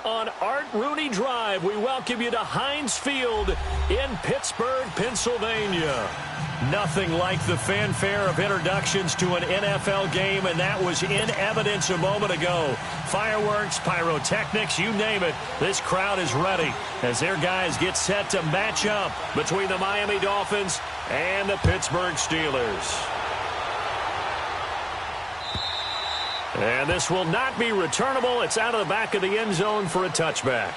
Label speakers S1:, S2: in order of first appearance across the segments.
S1: on Art Rooney Drive. We welcome you to Heinz Field in Pittsburgh, Pennsylvania. Nothing like the fanfare of introductions to an NFL game, and that was in evidence a moment ago. Fireworks, pyrotechnics, you name it. This crowd is ready as their guys get set to match up between the Miami Dolphins and the Pittsburgh Steelers. And this will not be returnable. It's out of the back of the end zone for a touchback.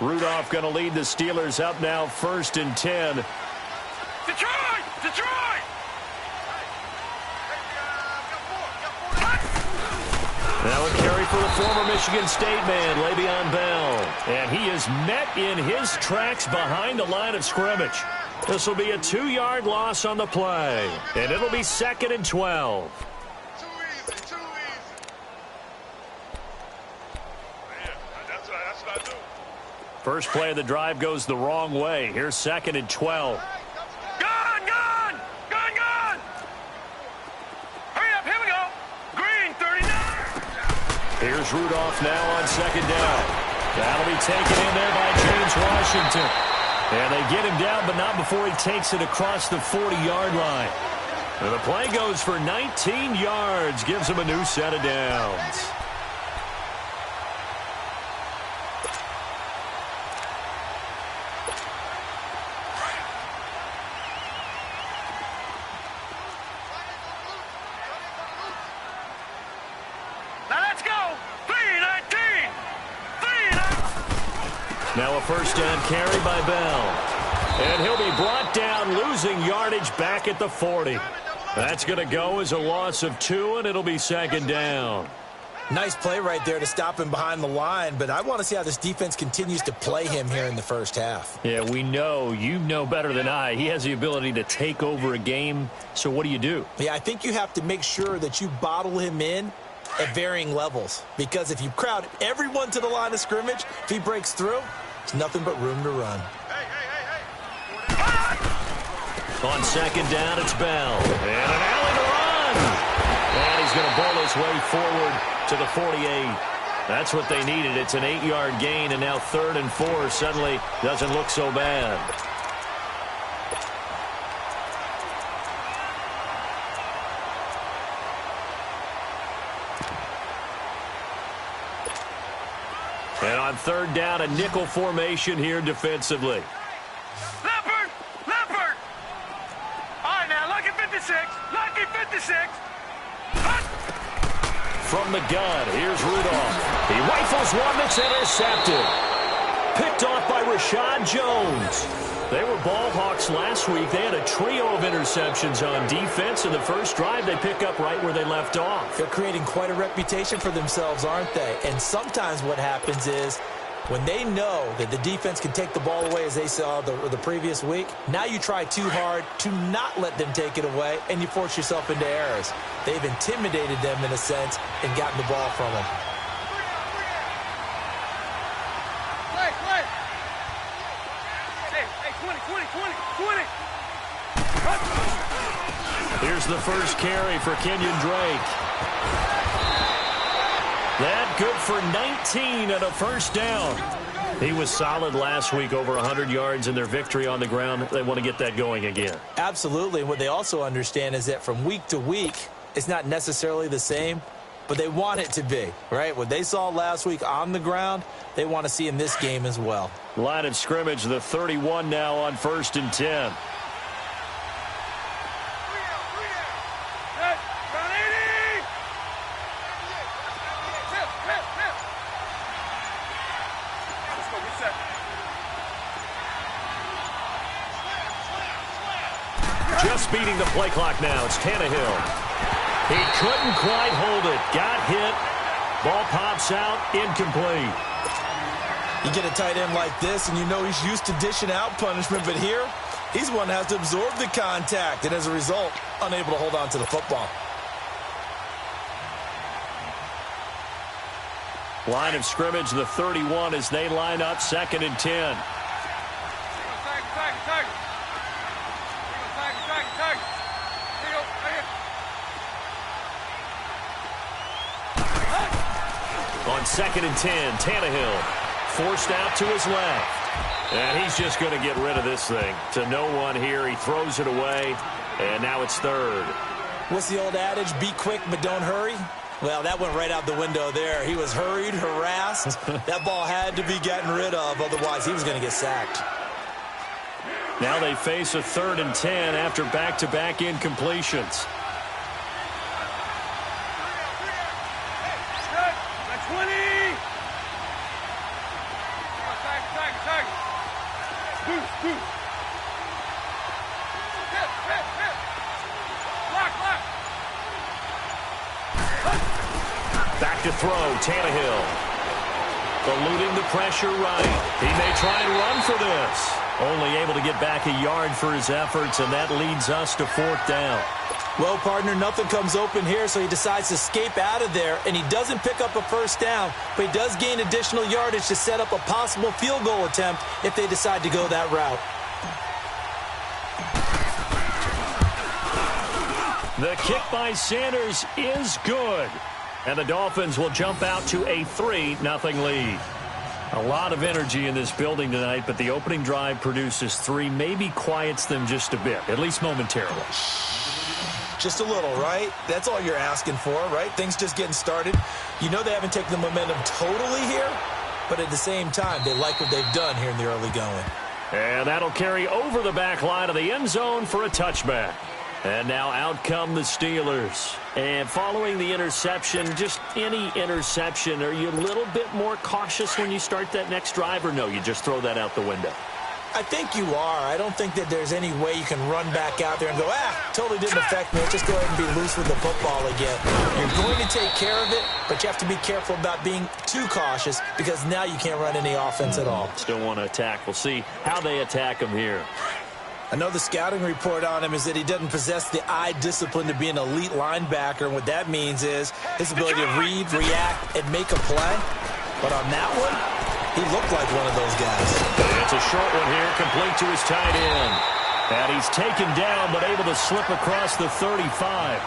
S1: Rudolph going to lead the Steelers up now, 1st and 10.
S2: Detroit! Detroit!
S1: Now a carry for the former Michigan State man, Le'Veon Bell. And he is met in his tracks behind the line of scrimmage. This will be a 2-yard loss on the play. And it'll be 2nd and 12.
S2: Too easy. Man, that's what I do.
S1: First play of the drive goes the wrong way. Here's 2nd and 12. Here's Rudolph now on 2nd down. That'll be taken in there by James Washington. And they get him down, but not before he takes it across the 40-yard line. And the play goes for 19 yards, gives him a new set of downs. Now a first down carry by Bell. And he'll be brought down, losing yardage back at the 40. That's going to go as a loss of 2, and it'll be 2nd down.
S3: Nice play right there to stop him behind the line, but I want to see how this defense continues to play him here in the first half.
S1: Yeah, we know. You know better than I. He has the ability to take over a game, so what do?
S3: Yeah, I think you have to make sure that you bottle him in at varying levels, because if you crowd everyone to the line of scrimmage, if he breaks through, it's nothing but room to run.
S2: Hey.
S1: On 2nd down, it's Bell. And an alley to run. And he's going to bowl his way forward to the 48. That's what they needed. It's an 8-yard gain, and now 3rd and 4 suddenly doesn't look so bad. And on 3rd down, a nickel formation here defensively.
S2: Leopard! All right, now, lucky 56.
S1: From the gun, here's Rudolph. He rifles one that's intercepted. Picked off by Rashad Jones. They were ball hawks last week. They had a trio of interceptions on defense. In the first drive, they pick up right where they left off.
S3: They're creating quite a reputation for themselves, aren't they? And sometimes what happens is when they know that the defense can take the ball away, as they saw the previous week, now you try too hard to not let them take it away, and you force yourself into errors. They've intimidated them in a sense and gotten the ball from them.
S1: Here's the first carry for Kenyon Drake. That good for 19 and a first down. He was solid last week, over 100 yards in their victory on the ground. They want to get that going again.
S3: Absolutely. What they also understand is that from week to week, it's not necessarily the same, but they want it to be, right? What they saw last week on the ground, they want to see in this game as well.
S1: Line of scrimmage, the 31 now on 1st and 10. Just beating the play clock now. It's Tannehill. He couldn't quite hold it. Got hit. Ball pops out. Incomplete.
S3: You get a tight end like this, and you know he's used to dishing out punishment, but here, he's one that has to absorb the contact, and as a result, unable to hold on to the football.
S1: Line of scrimmage, the 31, as they line up 2nd and 10. On 2nd and 10, Tannehill forced out to his left. And he's just going to get rid of this thing. To no one here. He throws it away, and now it's 3rd.
S3: What's the old adage? Be quick, but don't hurry. Well, that went right out the window there. He was hurried, harassed. That ball had to be gotten rid of. Otherwise, he was going to get sacked.
S1: Now they face a 3rd and 10 after back-to-back incompletions. Back to throw, Tannehill. Eluding the pressure right. He may try and run for this. Only able to get back a yard for his efforts, and that leads us to 4th down.
S3: Well, partner, nothing comes open here, so he decides to escape out of there, and he doesn't pick up a 1st down, but he does gain additional yardage to set up a possible field goal attempt if they decide to go that route.
S1: The kick by Sanders is good. And the Dolphins will jump out to a 3-0 lead. A lot of energy in this building tonight, but the opening drive produces 3, maybe quiets them just a bit, at least momentarily.
S3: Just a little, right? That's all you're asking for, right? Things just getting started. You know they haven't taken the momentum totally here, but at the same time, they like what they've done here in the early going.
S1: And that'll carry over the back line of the end zone for a touchback. And now out come the Steelers. And following the interception, just any interception, are you a little bit more cautious when you start that next drive, or no, you just throw that out the window?
S3: I think you are. I don't think that there's any way you can run back out there and go, totally didn't affect me. Let's just go ahead and be loose with the football again. You're going to take care of it, but you have to be careful about being too cautious because now you can't run any offense at all.
S1: Still want to attack. We'll see how they attack him here.
S3: I know the scouting report on him is that he doesn't possess the eye discipline to be an elite linebacker, and what that means is his ability to read, react, and make a play. But on that one, he looked like one of those guys.
S1: It's a short one here, complete to his tight end. And he's taken down, but able to slip across the 35.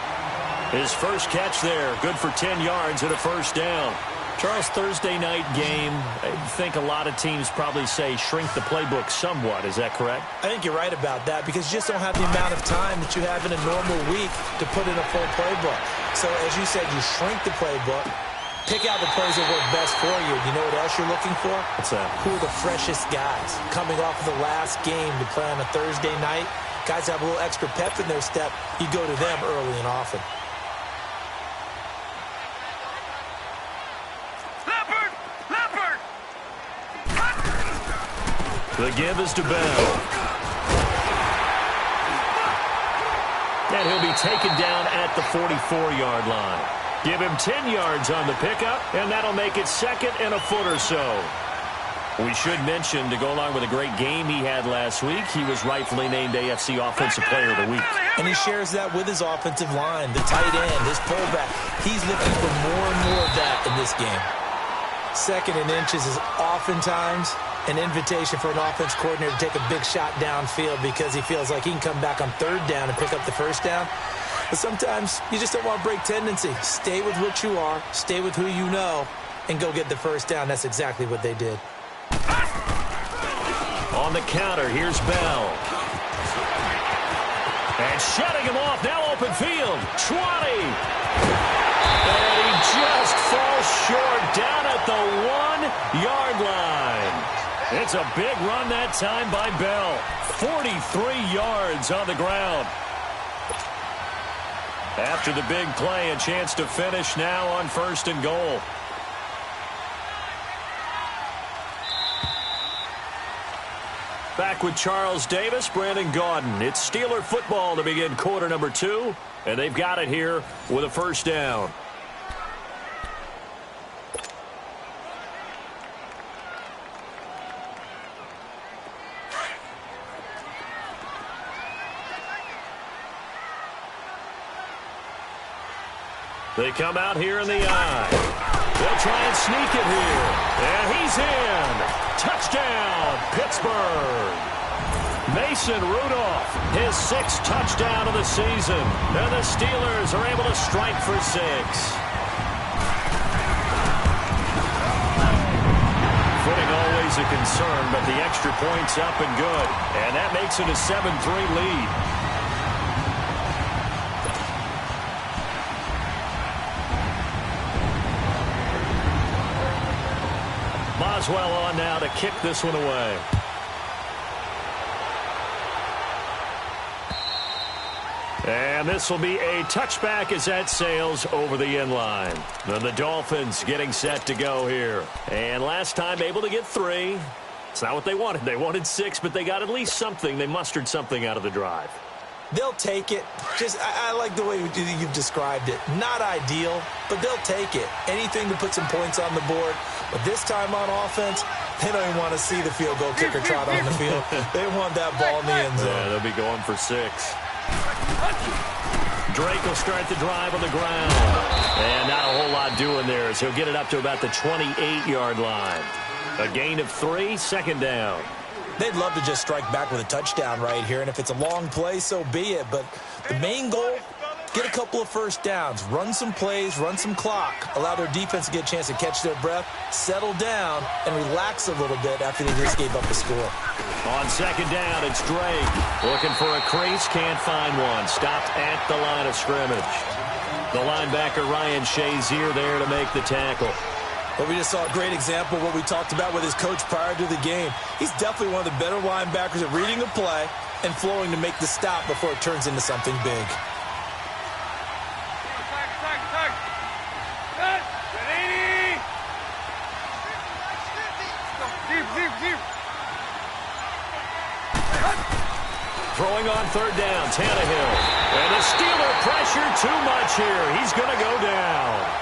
S1: His first catch there, good for 10 yards and a 1st down. Charles, Thursday night game, I think a lot of teams probably say shrink the playbook somewhat. Is that correct?
S3: I think you're right about that because you just don't have the amount of time that you have in a normal week to put in a full playbook. So, as you said, you shrink the playbook, pick out the plays that work best for you. You know what else you're looking for?
S1: What's that?
S3: Who are the freshest guys coming off of the last game to play on a Thursday night? Guys have a little extra pep in their step. You go to them early and often.
S1: The give is to Bell. And he'll be taken down at the 44-yard line. Give him 10 yards on the pickup, and that'll make it 2nd and a foot or so. We should mention, to go along with a great game he had last week, he was rightfully named AFC Offensive Player of the Week.
S3: And he shares that with his offensive line, the tight end, his fullback. He's looking for more and more of that in this game. 2nd and inches is oftentimes an invitation for an offense coordinator to take a big shot downfield because he feels like he can come back on 3rd down and pick up the 1st down. But sometimes you just don't want to break tendency. Stay with what you are, stay with who you know, and go get the 1st down. That's exactly what they did.
S1: On the counter, here's Bell. And shutting him off, now open field. 20. And he just falls short down at the 1-yard line. It's a big run that time by Bell. 43 yards on the ground. After the big play, a chance to finish now on 1st and goal. Back with Charles Davis, Brandon Gaudin. It's Steeler football to begin quarter number 2, and they've got it here with a 1st down. They come out here in the eye. They'll try and sneak it here. And he's in. Touchdown, Pittsburgh. Mason Rudolph, his 6th touchdown of the season. And the Steelers are able to strike for 6. Footing always a concern, but the extra point's up and good. And that makes it a 7-3 lead. Boswell on now to kick this one away. And this will be a touchback as that sails over the end line. Then the Dolphins getting set to go here. And last time able to get 3. It's not what they wanted. They wanted 6, but they got at least something. They mustered something out of the drive.
S3: They'll take it. I like the way you've described it. Not ideal, but they'll take it. Anything to put some points on the board. But this time on offense, they don't even want to see the field goal kicker trot on the field. They want that ball in the end zone.
S1: Yeah, they'll be going for 6. Drake will start the drive on the ground. And not a whole lot doing there as he'll get it up to about the 28-yard line. A gain of 3, 2nd down.
S3: They'd love to just strike back with a touchdown right here, and if it's a long play, so be it. But the main goal, get a couple of first downs, run some plays, run some clock, allow their defense to get a chance to catch their breath, settle down, and relax a little bit after they just gave up a score.
S1: On 2nd down, it's Drake. Looking for a crease, can't find one. Stopped at the line of scrimmage. The linebacker, Ryan Shazier, there to make the tackle.
S3: But we just saw a great example of what we talked about with his coach prior to the game. He's definitely one of the better linebackers at reading a play and flowing to make the stop before it turns into something big.
S1: Throwing on 3rd down, Tannehill. And the Steeler pressure too much here. He's going to go down.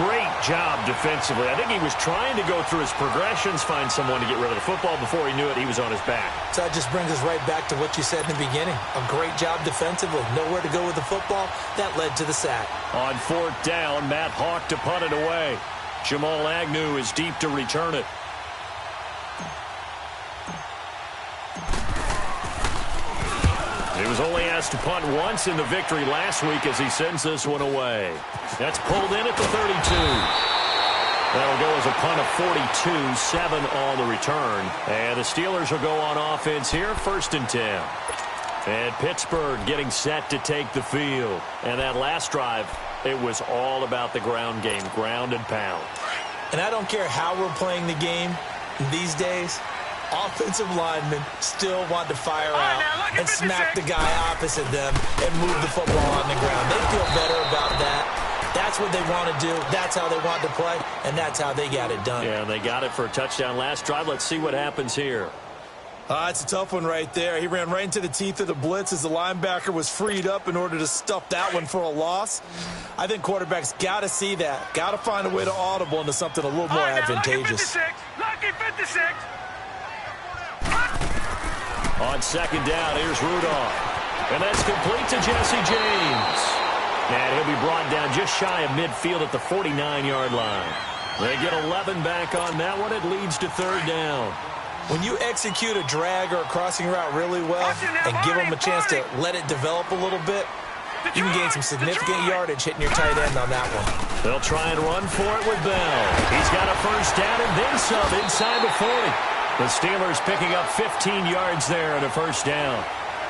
S1: Great job defensively. I think he was trying to go through his progressions, find someone to get rid of the football. Before he knew it, he was on his back.
S3: So that just brings us right back to what you said in the beginning. A great job defensively. Nowhere to go with the football. That led to the sack.
S1: On 4th down, Matt Hawk to punt it away. Jamal Agnew is deep to return it. He was only asked to punt once in the victory last week as he sends this one away. That's pulled in at the 32. That'll go as a punt of 42, 7 on the return. And the Steelers will go on offense here, 1st and 10. And Pittsburgh getting set to take the field. And that last drive, it was all about the ground game, ground and pound.
S3: And I don't care how we're playing the game these days, offensive linemen still want to fire out and smack the guy opposite them and move the football on the ground. They feel better about that. That's what they want to do. That's how they want to play, and that's how they got it done.
S1: Yeah, they got it for a touchdown last drive. Let's see what happens here.
S3: It's a tough one right there. He ran right into the teeth of the blitz as the linebacker was freed up in order to stuff that one for a loss. I think quarterbacks got to see that. Got to find a way to audible into something a little more advantageous.
S2: Lucky 56.
S1: On 2nd down, here's Rudolph. And that's complete to Jesse James. And he'll be brought down just shy of midfield at the 49-yard line. They get 11 back on that one. It leads to 3rd down.
S3: When you execute a drag or a crossing route really well and give them a chance to let it develop a little bit, you can gain some significant yardage hitting your tight end on that one.
S1: They'll try and run for it with Bell. He's got a 1st down and then some inside the 40. The Steelers picking up 15 yards there at a 1st down.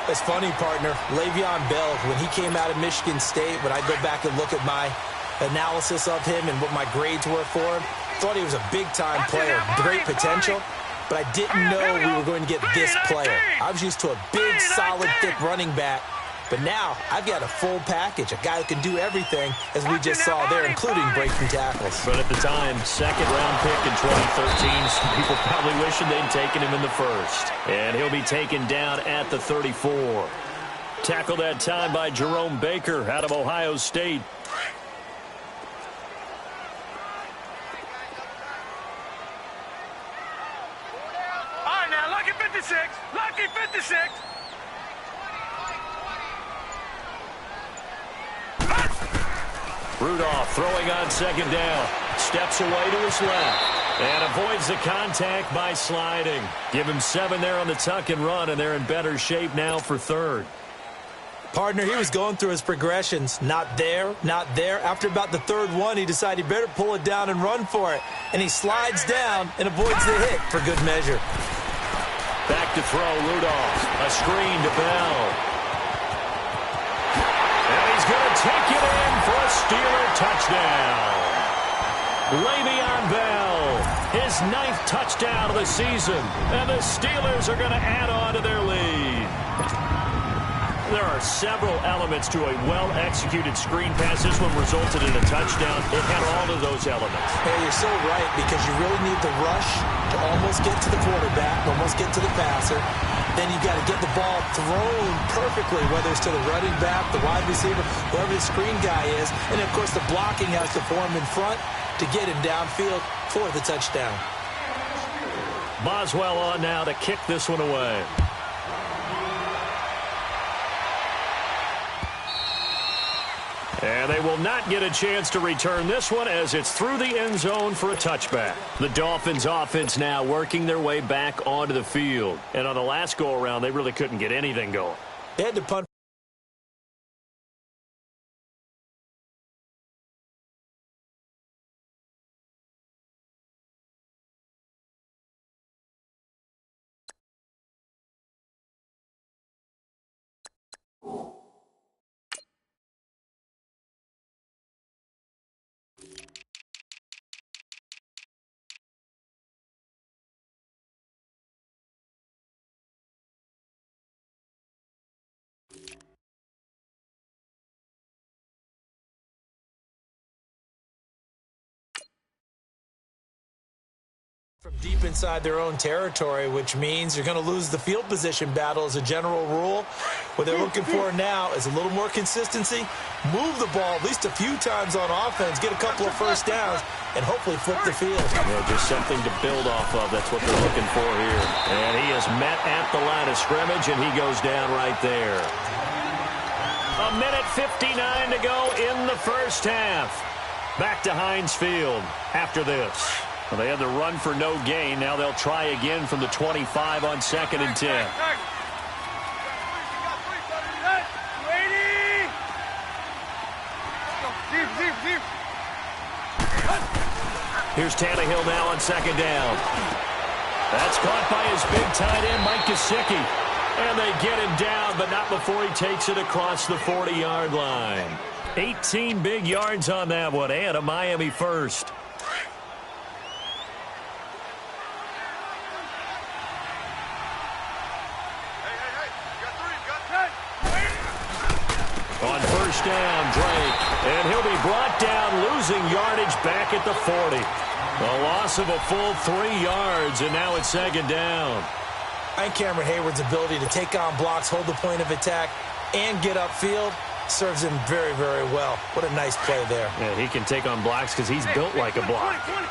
S3: It's funny, partner. Le'Veon Bell, when he came out of Michigan State, when I go back and look at my analysis of him and what my grades were for him, thought he was a big-time player, great potential, but I didn't know we were going to get this player. I was used to a big, solid, thick running back, but now I've got a full package, a guy who can do everything, as we just saw there, including breaking tackles.
S1: But at the time, 2nd-round pick in 2013, some people probably wishing they'd taken him in the 1st. And he'll be taken down at the 34. Tackled that time by Jerome Baker out of Ohio State.
S2: All right, now, lucky 56. Lucky 56.
S1: Rudolph throwing on 2nd down. steps away to his left and avoids the contact by sliding. Give him 7 there on the tuck and run, and they're in better shape now for third.
S3: Partner, he was going through his progressions. Not there, not there. After about the third one, he decided he better pull it down and run for it. And he slides down and avoids the hit for good measure.
S1: Back to throw, Rudolph. A screen to Bell. And he's going to take it in for a Steeler touchdown. Le'Veon Bell, his 9th touchdown of the season. And the Steelers are going to add on to their lead. There are several elements to a well-executed screen pass. This one resulted in a touchdown. It had all of those elements.
S3: Hey, you're so right, because you really need the rush to almost get to the quarterback, almost get to the passer. Then you've got to get the ball thrown perfectly, whether it's to the running back, the wide receiver, whoever the screen guy is. And, of course, the blocking has to form in front to get him downfield for the touchdown.
S1: Boswell on now to kick this one away. And they will not get a chance to return this one as it's through the end zone for a touchback. The Dolphins offense now working their way back onto the field. And on the last go-around, they really couldn't get anything going.
S3: They had to punt. From deep inside their own territory, which means you're going to lose the field position battle as a general rule. What they're looking for now is a little more consistency, move the ball at least a few times on offense, get a couple of first downs, and hopefully flip the field.
S1: Yeah, just something to build off of. That's what they're looking for here. And he is met at the line of scrimmage, and he goes down right there. 1:59 to go in the first half. Back to Heinz Field after this. Well, they had the run for no gain. Now they'll try again from the 25 on 2nd and 10. Here's Tannehill now on 2nd down. That's caught by his big tight end, Mike Gesicki. And they get him down, but not before he takes it across the 40-yard line. 18 big yards on that one, and a Miami first. On first down, Drake. And he'll be brought down, losing yardage back at the 40. A loss of a full 3 yards, and now it's 2nd down.
S3: And Cameron Hayward's ability to take on blocks, hold the point of attack, and get upfield serves him very, very well. What a nice play there.
S1: Yeah, he can take on blocks because he's built like a block.
S2: 20.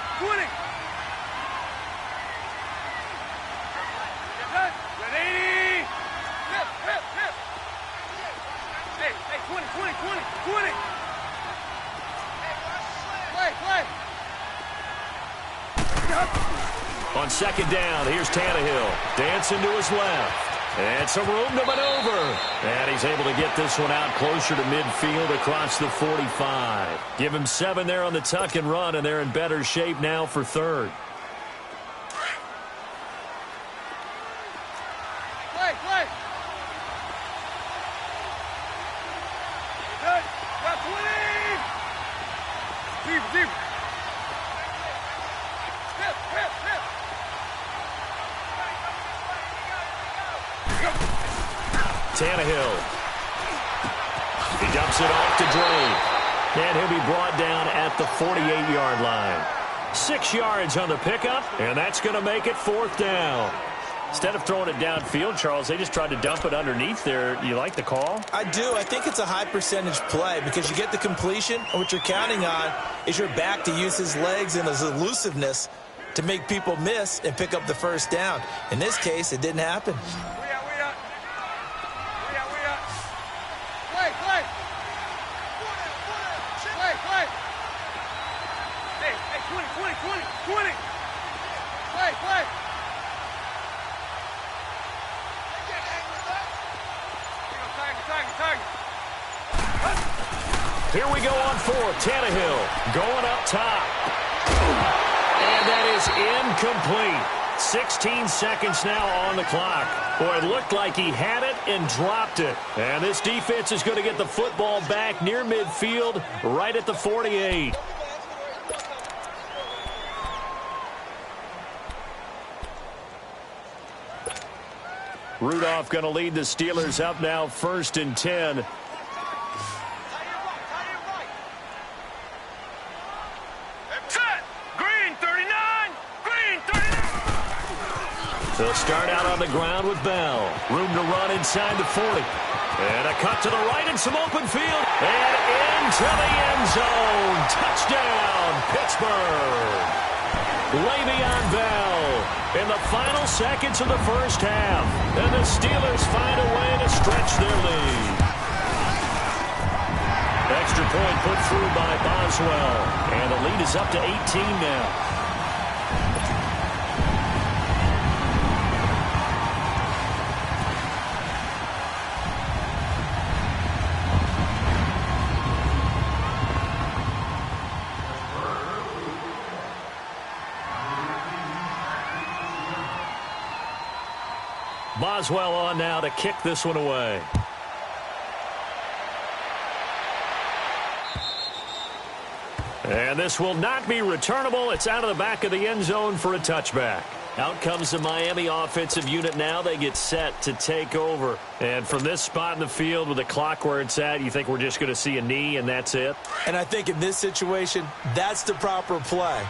S1: On 2nd down, here's Tannehill. Dancing to his left. And some room to maneuver. And he's able to get this one out closer to midfield across the 45. Give him 7 there on the tuck and run, and they're in better shape now for third. Tannehill. He dumps it off to Drake. And he'll be brought down at the 48-yard line. 6 yards on the pickup, and that's going to make it 4th down. Instead of throwing it downfield, Charles, they just tried to dump it underneath there. You like the call?
S3: I do. I think it's a high-percentage play because you get the completion, and what you're counting on is your back to use his legs and his elusiveness to make people miss and pick up the first down. In this case, it didn't happen.
S2: 20. Play.
S1: Here we go on fourth. Tannehill going up top. And that is incomplete. 16 seconds now on the clock. Boy, it looked like he had it and dropped it. And this defense is going to get the football back near midfield, right at the 48. Rudolph going to lead the Steelers up now, 1st and 10. They'll start out on the ground with Bell. Room to run inside the 40. And a cut to the right and some open field. And into the end zone. Touchdown, Pittsburgh. Le'Veon Bell in the final seconds of the first half. And the Steelers find a way to stretch their lead. Extra point put through by Boswell. And the lead is up to 18 now. Boswell on now to kick this one away. And this will not be returnable. It's out of the back of the end zone for a touchback. Out comes the Miami offensive unit now. They get set to take over. And from this spot in the field with the clock where it's at, you think we're just going to see a knee and that's it?
S3: And I think in this situation, that's the proper play.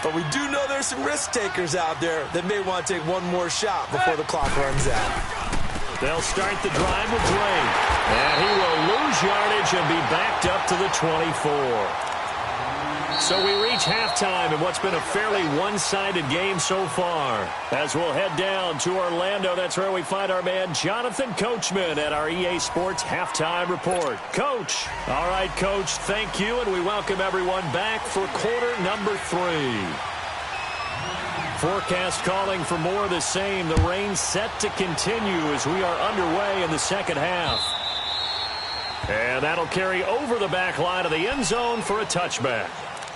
S3: But we do know there's some risk takers out there that may want to take one more shot before the clock runs out.
S1: They'll start the drive with Drake. And he will lose yardage and be backed up to the 24. So we reach halftime in what's been a fairly one-sided game so far. As we'll head down to Orlando, that's where we find our man Jonathan Coachman at our EA Sports Halftime Report. Coach. All right, Coach, thank you, and we welcome everyone back for quarter number 3. Forecast calling for more of the same. The rain set to continue as we are underway in the second half. And that'll carry over the back line of the end zone for a touchback.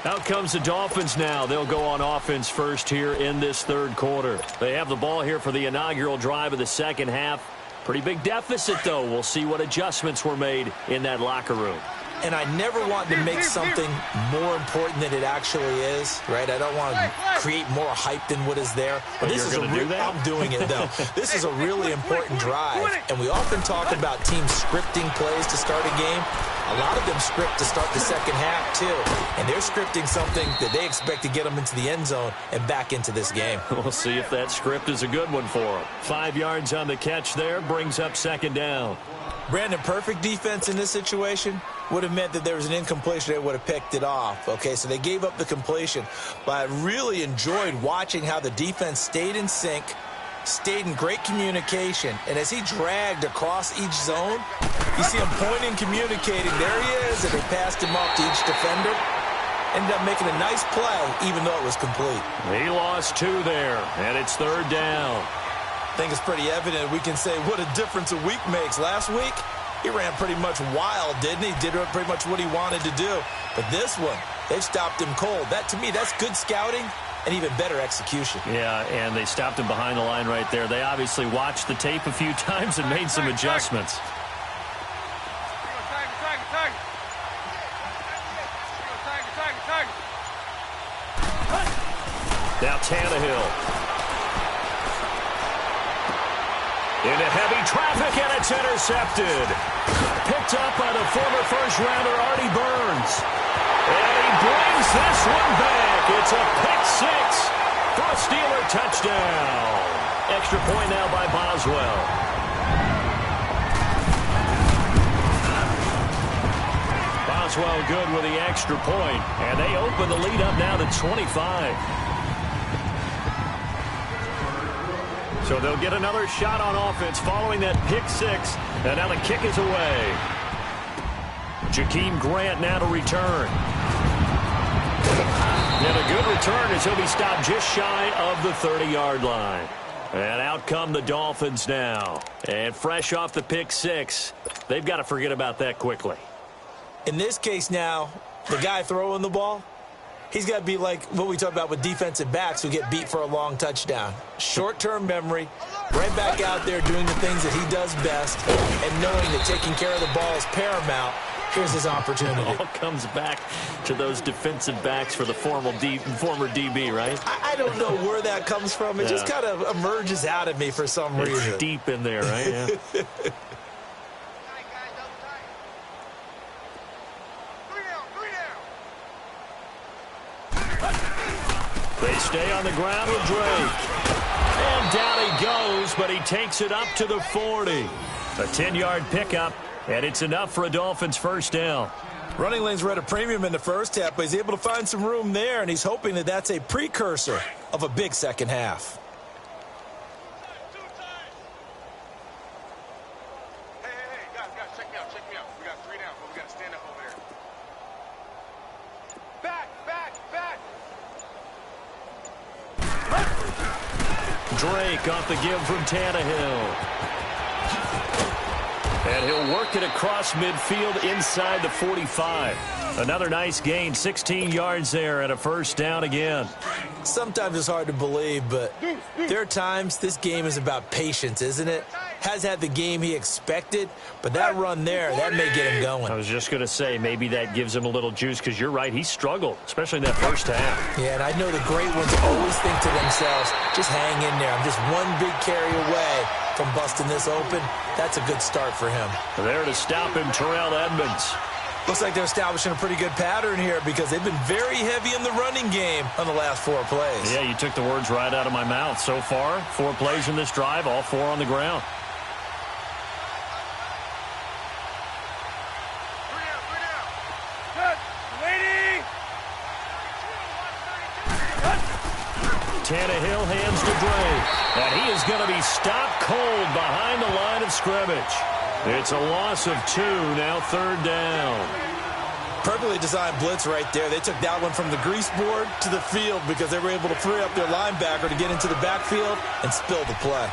S1: Out comes the Dolphins now. They'll go on offense first here in this third quarter. They have the ball here for the inaugural drive of the second half. Pretty big deficit, though. We'll see what adjustments were made in that locker room.
S3: And I never want to make something more important than it actually is, right? I don't want to create more hype than what is there. But this is I'm doing it, though. This is a really important drive. And we often talk about teams scripting plays to start a game. A lot of them script to start the second half, too. And they're scripting something that they expect to get them into the end zone and back into this game.
S1: We'll see if that script is a good one for them. 5 yards on the catch there, brings up second down.
S3: Brandon, perfect defense in this situation would have meant that there was an incompletion. They would have picked it off. Okay, so they gave up the completion. But I really enjoyed watching how the defense stayed in sync, stayed in great communication. And as he dragged across each zone, you see him pointing, communicating. There he is, and they passed him off to each defender. Ended up making a nice play, even though it was complete.
S1: He lost 2 there, and it's third down.
S3: I think it's pretty evident. We can say what a difference a week makes. Last week, he ran pretty much wild, didn't he? Did pretty much what he wanted to do. But this one, they've stopped him cold. That, to me, that's good scouting and even better execution.
S1: Yeah, and they stopped him behind the line right there. They obviously watched the tape a few times and made some adjustments. Now Tannehill. Into heavy traffic, and it's intercepted. Picked up by the former first-rounder Artie Burns. And he brings this one back. It's a pick 6 for a Steeler touchdown. Extra point now by Boswell. Boswell good with the extra point. And they open the lead up now to 25. So they'll get another shot on offense following that pick 6. And now the kick is away. Jakeem Grant now to return. And a good return as he'll be stopped just shy of the 30-yard line. And out come the Dolphins now. And fresh off the pick six, they've got to forget about that quickly.
S3: In this case now, the guy throwing the ball, he's got to be like what we talk about with defensive backs who get beat for a long touchdown. Short-term memory, right back out there doing the things that he does best, and knowing that taking care of the ball is paramount. Here's his opportunity.
S1: It all comes back to those defensive backs for the former DB, right?
S3: I don't know where that comes from. It just kind of emerges out of me for some reason.
S1: It's deep in there, right? Yeah. They stay on the ground with Drake. And down he goes, but he takes it up to the 40. A 10-yard pickup, and it's enough for a Dolphins first down.
S3: Running lanes were at a premium in the first half, but he's able to find some room there, and he's hoping that that's a precursor of a big second half.
S2: Hey, guys, check me out. We got 3 down, but we got to stand up over there. Back.
S1: Drake off the give from Tannehill. And he'll work it across midfield inside the 45. Another nice gain, 16 yards there and a first down again.
S3: Sometimes it's hard to believe, but there are times this game is about patience, isn't it? Has had the game he expected, but that run there, that may get him going.
S1: I was just going to say, maybe that gives him a little juice, because you're right, he struggled, especially in that first half.
S3: Yeah, and I know the great ones always think to themselves, just hang in there. I'm just one big carry away from busting this open. That's a good start for him.
S1: There to stop him, Terrell Edmonds.
S3: Looks like they're establishing a pretty good pattern here because they've been very heavy in the running game on the last 4 plays.
S1: Yeah, you took the words right out of my mouth. So far, 4 plays in this drive, all 4 on the ground. Tannehill hands to Drake, and he is going to be stopped cold behind the line of scrimmage. It's a loss of 2, now 3rd down.
S3: Perfectly designed blitz right there. They took that one from the grease board to the field because they were able to free up their linebacker to get into the backfield and spill the play.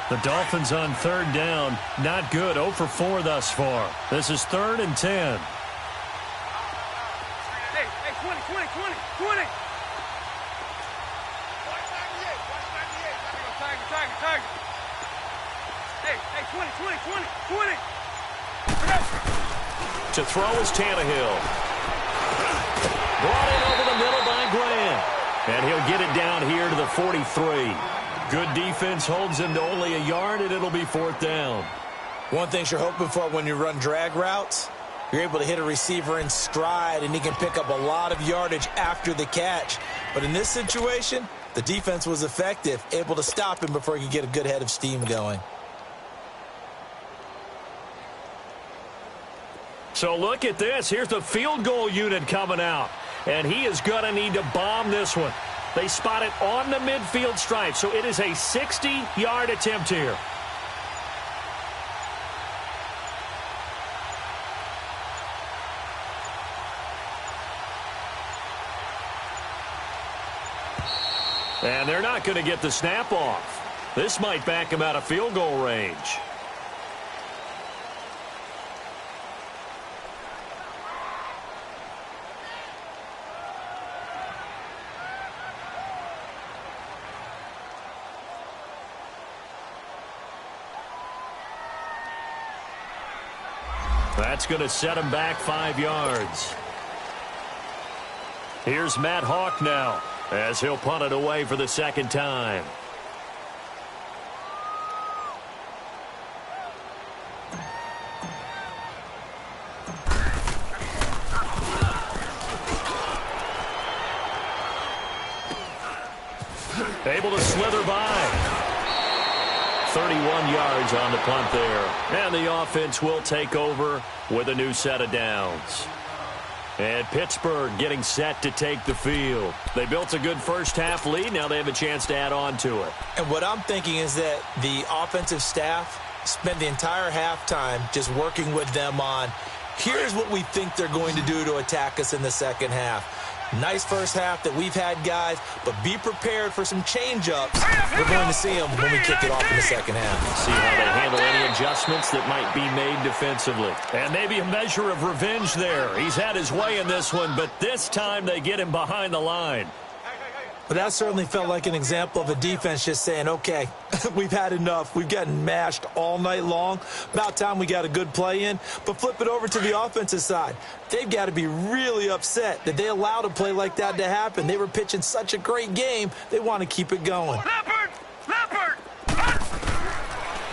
S1: The Dolphins on 3rd down, not good, 0 for 4 thus far. This is 3rd and 10.
S2: 20. Watch 98. Tiger. Hey, 20.
S1: To throw is Tannehill. Brought in over the middle by Grant. And he'll get it down here to the 43. Good defense holds him to only a yard, and it'll be 4th down.
S3: One thing you're hoping for when you run drag routes, you're able to hit a receiver in stride, and he can pick up a lot of yardage after the catch. But in this situation, the defense was effective, able to stop him before he could get a good head of steam going.
S1: So look at this. Here's the field goal unit coming out. And he is going to need to bomb this one. They spot it on the midfield stripe. So it is a 60-yard attempt here. And they're not going to get the snap off. This might back him out of field goal range. That's going to set him back 5 yards. Here's Matt Hawk now, as he'll punt it away for the 2nd time. Able to slither by. 31 yards on the punt there. And the offense will take over with a new set of downs. And Pittsburgh getting set to take the field. They built a good first half lead. Now they have a chance to add on to it.
S3: And what I'm thinking is that the offensive staff spent the entire halftime just working with them on Here's what we think they're going to do to attack us in the second half. Nice first half that we've had, guys, but be prepared for some change-ups. We're going to see them when we kick it off in the second half.
S1: See how they handle any adjustments that might be made defensively. And maybe a measure of revenge there. He's had his way in this one, but this time they get him behind the line.
S3: But that certainly felt like an example of a defense just saying, okay, we've had enough. We've gotten mashed all night long. About time we got a good play in. But flip it over to the offensive side. They've got to be really upset that they allowed a play like that to happen. They were pitching such a great game, they want to keep it going.
S2: Leopard!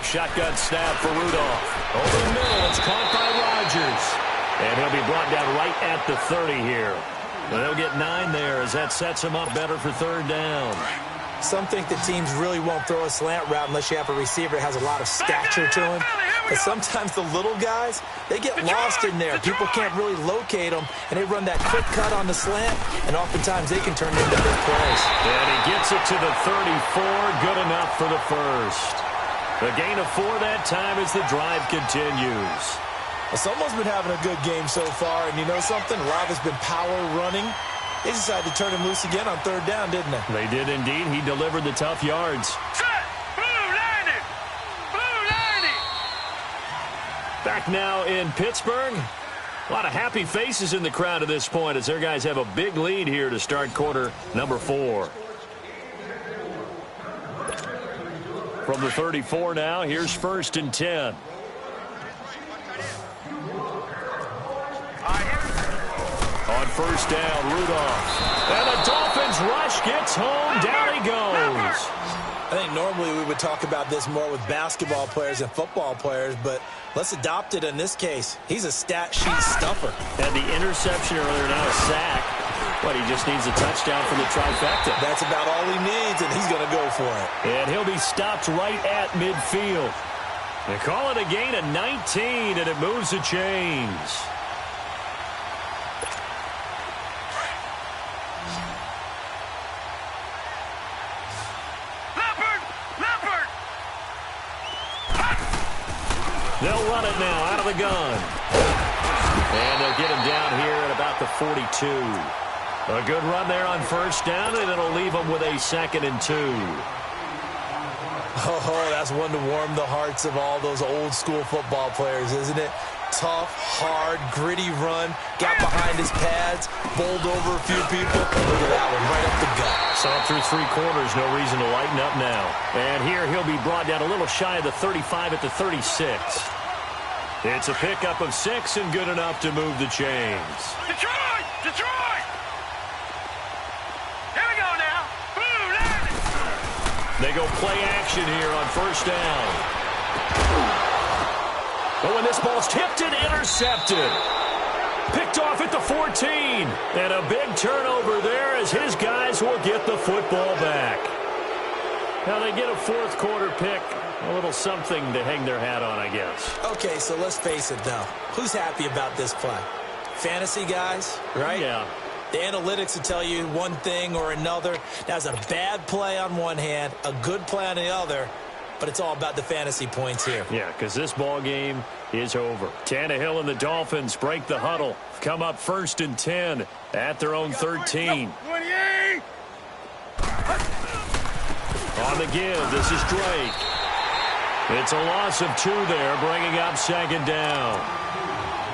S1: Shotgun snap for Rudolph. Over the middle, it's caught by Rodgers. And he'll be brought down right at the 30 here. They'll get 9 there as that sets him up better for third down.
S3: Some think that teams really won't throw a slant route unless you have a receiver that has a lot of stature to him. But sometimes the little guys, they get lost in there. People can't really locate them, and they run that quick cut on the slant, and oftentimes they can turn into big plays.
S1: And he gets it to the 34, good enough for the first. The gain of 4 that time as the drive continues.
S3: Well, someone's been having a good game so far, and you know something? A lot has been power running. They decided to turn him loose again on third down, didn't they?
S1: They did indeed. He delivered the tough yards.
S2: Set! Blue lining! Blue lining!
S1: Back now in Pittsburgh. A lot of happy faces in the crowd at this point as their guys have a big lead here to start quarter number 4. From the 34 now, here's 1st and 10. On first down, Rudolph. And the Dolphins rush gets home. Down he goes.
S3: I think normally we would talk about this more with basketball players and football players, but let's adopt it in this case. He's a stat sheet stuffer.
S1: And the interception earlier, now a sack. But he just needs a touchdown for the trifecta.
S3: That's about all he needs, and he's going to go for it.
S1: And he'll be stopped right at midfield. They call it a gain of 19, and it moves the chains. They'll run it now out of the gun. And they'll get him down here at about the 42. A good run there on first down, and it'll leave them with a 2nd and 2.
S3: Oh, that's one to warm the hearts of all those old school football players, isn't it? Tough, hard, gritty run. Got behind his pads, bowled over a few people. Look at that one, right up the gut.
S1: Saw it through 3 quarters, no reason to lighten up now. And here he'll be brought down a little shy of the 35 at the 36. It's a pickup of 6 and good enough to move the chains.
S2: Detroit! Detroit! Here we go now. Blue lining!
S1: They go play action here on first down. Oh, and this ball's tipped and intercepted. Picked off at the 14. And a big turnover there as his guys will get the football back. Now they get a 4th quarter pick. A little something to hang their hat on, I guess.
S3: Okay, so let's face it, though. Who's happy about this play? Fantasy guys, right?
S1: Yeah.
S3: The analytics will tell you one thing or another. That's a bad play on one hand, a good play on the other, but it's all about the fantasy points here.
S1: Yeah, because this ball game is over. Tannehill and the Dolphins break the huddle. Come up 1st and 10 at their own 13.
S2: 28!
S1: On the give, this is Drake. It's a loss of 2 there, bringing up 2nd down.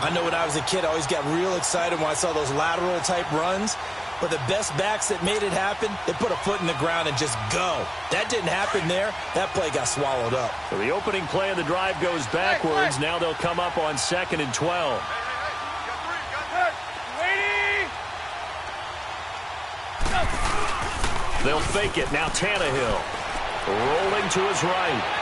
S3: I know when I was a kid, I always got real excited when I saw those lateral-type runs. But the best backs that made it happen, they put a foot in the ground and just go. That didn't happen there. That play got swallowed up.
S1: So the opening play of the drive goes backwards. Now they'll come up on 2nd and 12. They'll fake it. Now Tannehill rolling to his right.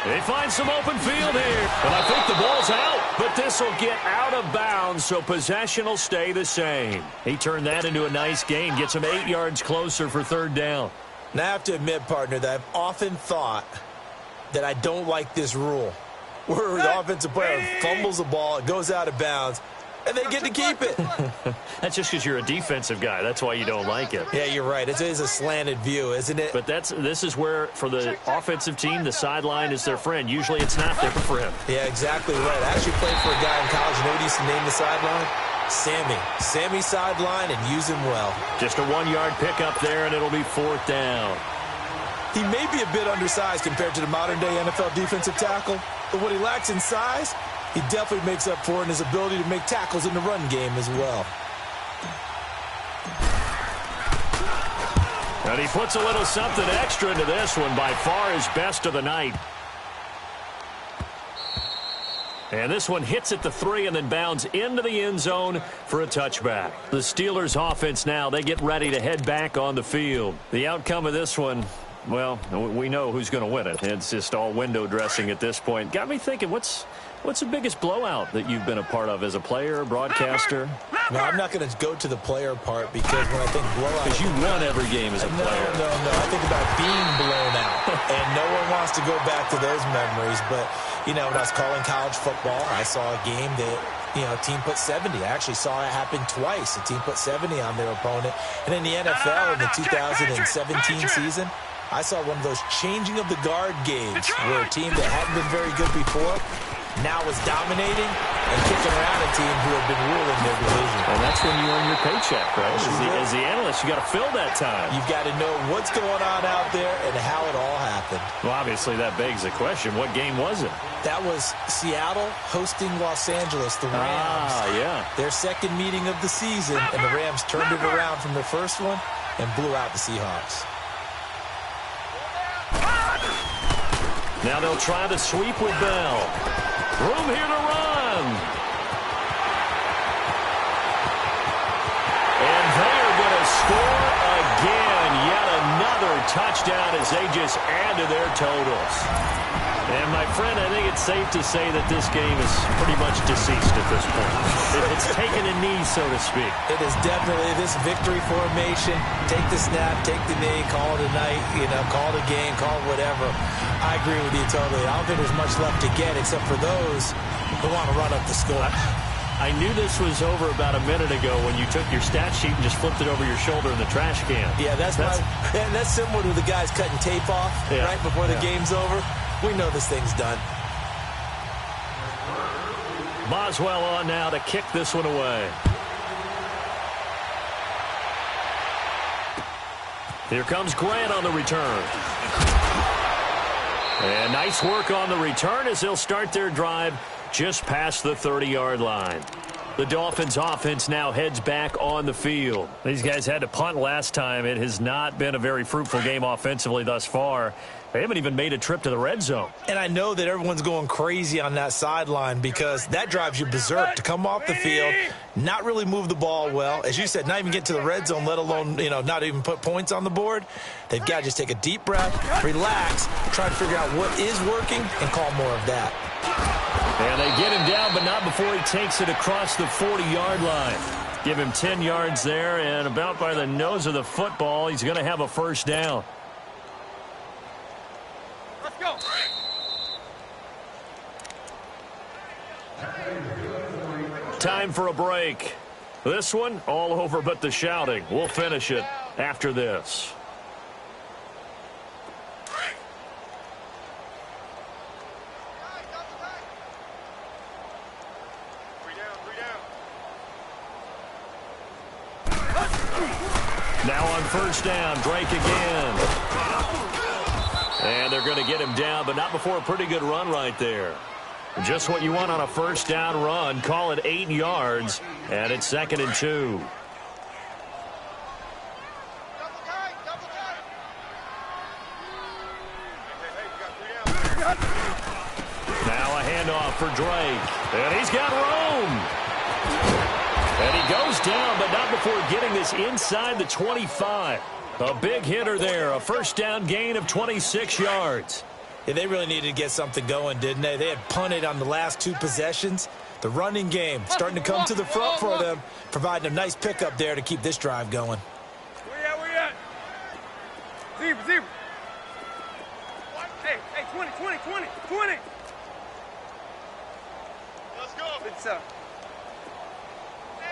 S1: They find some open field here. And I think the ball's out, but this will get out of bounds, so possession will stay the same. He turned that into a nice gain, gets him 8 yards closer for 3rd down.
S3: Now, I have to admit, partner, that I've often thought that I don't like this rule, where the offensive player fumbles the ball, it goes out of bounds, and they get to keep it.
S1: That's just because you're a defensive guy. That's why you don't like it.
S3: Yeah, you're right. It is a slanted view, isn't it?
S1: But this is where, for the offensive team, the sideline is their friend. Usually it's not there for him.
S3: Yeah, exactly right. I actually played for a guy in college. You know what he used to name the sideline? Sammy. Sammy sideline, and use him well.
S1: Just a 1-yard pickup there, and it'll be 4th down.
S3: He may be a bit undersized compared to the modern-day NFL defensive tackle, but what he lacks in size, he definitely makes up for in his ability to make tackles in the run game as well.
S1: And he puts a little something extra into this one, by far his best of the night. And this one hits at the 3 and then bounds into the end zone for a touchback. The Steelers offense now, they get ready to head back on the field. The outcome of this one, well, we know who's going to win it. It's just all window dressing at this point. Got me thinking, what's the biggest blowout that you've been a part of as a player, broadcaster?
S3: No, I'm not going to go to the player part because when I think blowout...
S1: Because you won every game as a player.
S3: No. I think about being blown out. And no one wants to go back to those memories. But, you know, when I was calling college football, I saw a game that, you know, a team put 70. I actually saw it happen twice. A team put 70 on their opponent. And in the NFL in the 2017 season, I saw one of those changing of the guard games where a team that hadn't been very good before now was dominating and kicking around a team who had been ruling their division.
S1: And that's when you earn your paycheck, right? As the analyst, you got to fill that time.
S3: You've got to know what's going on out there and how it all happened.
S1: Well, obviously, that begs the question, what game was it?
S3: That was Seattle hosting Los Angeles, the Rams.
S1: Yeah.
S3: Their second meeting of the season, and the Rams turned it around from their first one and blew out the Seahawks.
S1: Now they'll try the sweep with Bell. Room here to run. And they are going to score again. Yet another touchdown as they just add to their totals. And, my friend, I think it's safe to say that this game is pretty much deceased at this point. It's taken a knee, so to speak.
S3: It is definitely this victory formation. Take the snap, take the knee, call it a night, you know, call it a game, call it whatever. I agree with you totally. I don't think there's much left to get except for those who want to run up the score.
S1: I knew this was over about a minute ago when you took your stat sheet and just flipped it over your shoulder in the trash can.
S3: Yeah, that's similar to the guys cutting tape off right before the game's over. We know this thing's done.
S1: Boswell on now to kick this one away. Here comes Grant on the return. And nice work on the return as they'll start their drive just past the 30-yard line. The Dolphins offense now heads back on the field. These guys had to punt last time. It has not been a very fruitful game offensively thus far. They haven't even made a trip to the red zone.
S3: And I know that everyone's going crazy on that sideline because that drives you berserk to come off the field, not really move the ball well. As you said, not even get to the red zone, let alone, you know, not even put points on the board. They've got to just take a deep breath, relax, try to figure out what is working, and call more of that.
S1: And they get him down, but not before he takes it across the 40-yard line. Give him 10 yards there, and about by the nose of the football, he's going to have a first down.
S2: Let's go.
S1: Time for a break. This one, all over but the shouting. We'll finish it after this. Now on first down, Drake again. And they're going to get him down, but not before a pretty good run right there. Just what you want on a first down run. Call it 8 yards, and it's 2nd and 2. Now a handoff for Drake, and he's got room. And he goes down, but not before getting this inside the 25. A big hitter there, a first down gain of 26 yards.
S3: Yeah, they really needed to get something going, didn't they? They had punted on the last 2 possessions. The running game starting to come to the front for them, providing a nice pickup there to keep this drive going.
S2: Where you at? Zebra. Hey, 20. Let's go.
S4: It's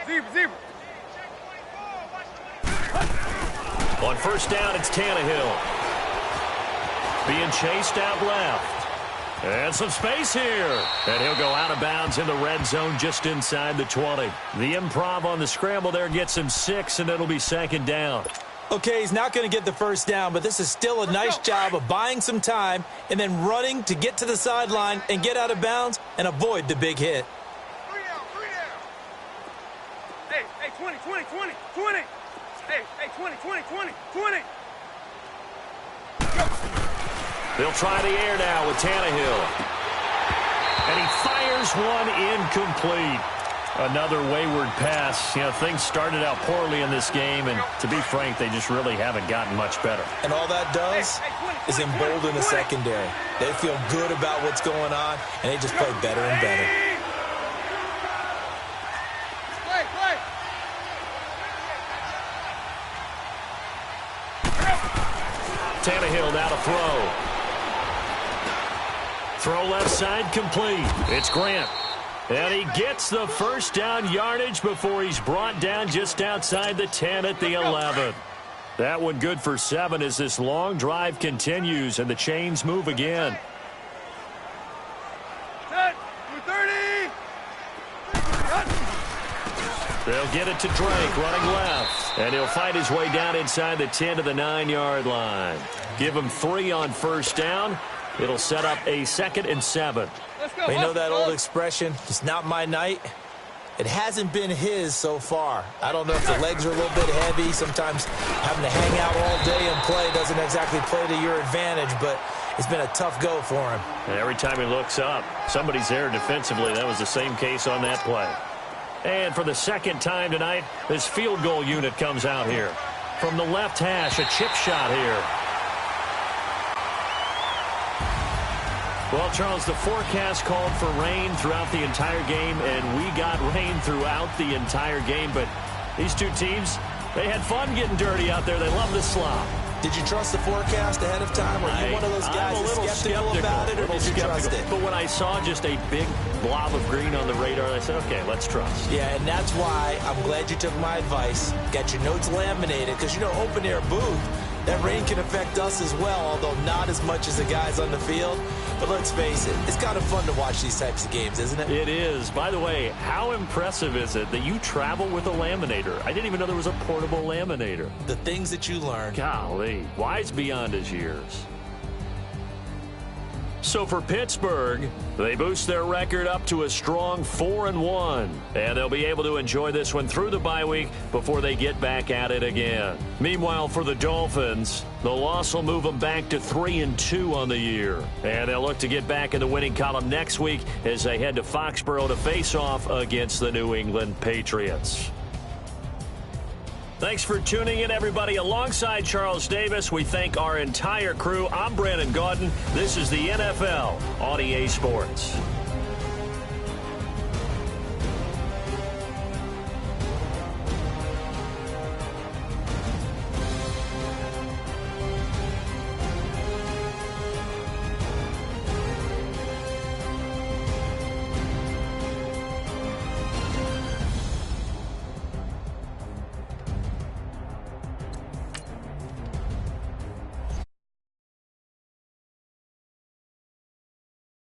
S2: Zebra.
S1: On first down, it's Tannehill. Being chased out left. And some space here. And he'll go out of bounds in the red zone just inside the 20. The improv on the scramble there gets him 6, and it'll be second down.
S3: Okay, he's not going to get the first down, but this is still a nice job of buying some time and then running to get to the sideline and get out of bounds and avoid the big hit.
S2: 3 down. Hey, 20. Hey, 20.
S1: They'll try the air now with Tannehill. And he fires one incomplete. Another wayward pass. You know, things started out poorly in this game, and to be frank, they just really haven't gotten much better.
S3: And all that does is embolden the secondary. They feel good about what's going on, and they just play better and better.
S2: Play.
S1: Tannehill now to throw. Throw left side complete. It's Grant. And he gets the first down yardage before he's brought down just outside the 10 at the 11. That one good for 7 as this long drive continues and the chains move again.
S2: Set. 30.
S1: They'll get it to Drake running left. And he'll fight his way down inside the 10 to the 9-yard line. Give him 3 on first down. It'll set up a 2nd and 7.
S3: Well, you know that old expression, it's not my night? It hasn't been his so far. I don't know if the legs are a little bit heavy. Sometimes having to hang out all day and play doesn't exactly play to your advantage, but it's been a tough go for him.
S1: And every time he looks up, somebody's there defensively. That was the same case on that play. And for the second time tonight, this field goal unit comes out here. From the left hash, a chip shot here. Well, Charles, the forecast called for rain throughout the entire game, and we got rain throughout the entire game. But these two teams, they had fun getting dirty out there. They love the slop.
S3: Did you trust the forecast ahead of time? Were you one of those guys that's skeptical about it, or did you trust it?
S1: But when I saw just a big blob of green on the radar, I said, okay, let's trust.
S3: Yeah, and that's why I'm glad you took my advice. Got your notes laminated, because, you know, open-air booth, that rain can affect us as well, although not as much as the guys on the field. But let's face it, it's kind of fun to watch these types of games, isn't it?
S1: It is. By the way, how impressive is it that you travel with a laminator? I didn't even know there was a portable laminator.
S3: The things that you learn.
S1: Golly, wise beyond his years. So for Pittsburgh, they boost their record up to a strong 4-1. And they'll be able to enjoy this one through the bye week before they get back at it again. Meanwhile, for the Dolphins, the loss will move them back to 3-2 on the year. And they'll look to get back in the winning column next week as they head to Foxborough to face off against the New England Patriots. Thanks for tuning in, everybody. Alongside Charles Davis, we thank our entire crew. I'm Brandon Gaudin. This is the NFL on EA Sports.